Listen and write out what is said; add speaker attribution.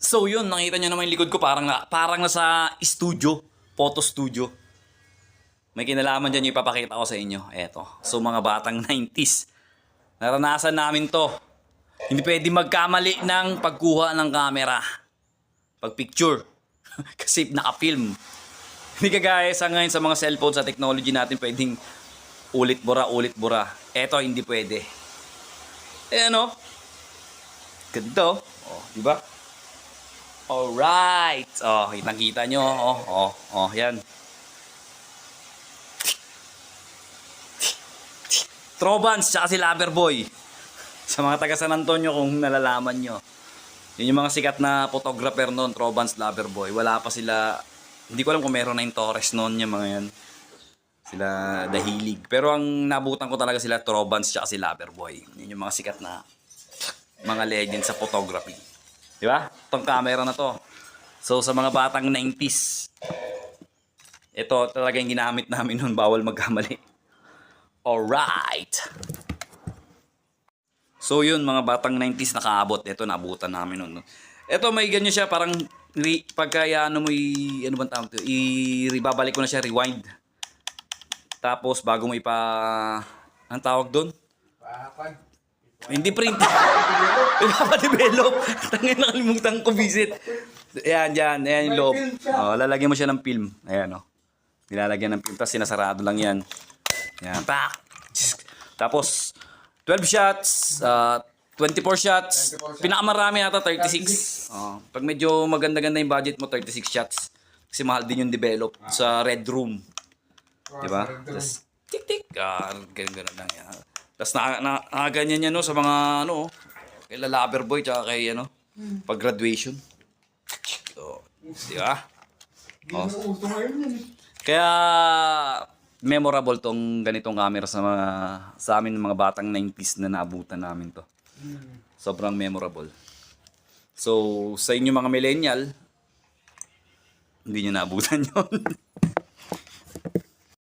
Speaker 1: So yun, nakita nyo naman yung likod ko, parang nasa studio, photo studio. May kinalaman dyan yung ipapakita ko sa inyo. Eto. So mga batang 90s. Naranasan namin to. Hindi pwede magkamali ng pagkuha ng camera. Pag-picture. Kasi naka-film. Hindi kagaya sa ngayon sa mga cellphone sa technology natin pwedeng ulit-bura. Eto, hindi pwede. Ayan o. Ganito. Oh, di ba? Alright. Oh, nakita nyo. Yan. Trobans, tsaka si Loverboy. Sa mga taga San Antonio kung nalalaman nyo. Yun yung mga sikat na photographer noon, Trobans, Loverboy. Wala pa sila, hindi ko alam kung meron na yung Torres noon yung mga yan. Sila Dahilig. Pero ang nabutan ko talaga sila Trobans tsaka si Loverboy. Yun yung mga sikat na mga legend sa photography. Di ba? Itong camera na to. So sa mga batang 90s, ito talaga yung ginamit namin noon, bawal magkamali. Alright. So yun, mga batang 90s nakaabot. Ito, naabutan namin noon. Ito, may ganyan siya, parang pagka ano mo, ano bang tawag ito? Ibabalik ko na siya, rewind. Tapos bago mo ang tawag doon? Hindi print. Ipapadevelop. Tangin, nakalimutan ko visit. Ayan, dyan. Ayan yung loob. Oh, lalagyan mo siya ng film. Ayan, oh. Nilalagyan ng film. Tapos sinasarado lang yan. Ayan. Tapos, 12 shots, 24 shots. Pinakamarami yata, 36. Oh, pag medyo maganda-ganda yung budget mo, 36 shots. Kasi mahal din yung develop sa Red Room. Diba? Tapos, tik-tik. Ganun lang yan. Tapos nakaganyan yan, no, sa mga, ano, kay Loverboy, tsaka kay, ano, pag-graduation. So, diba? Oh. Kaya, memorable tong ganitong camera sa amin mga batang 90s na naabutan namin to. Sobrang memorable. So, sa inyo mga millennial, hindi nyo naabutan yon.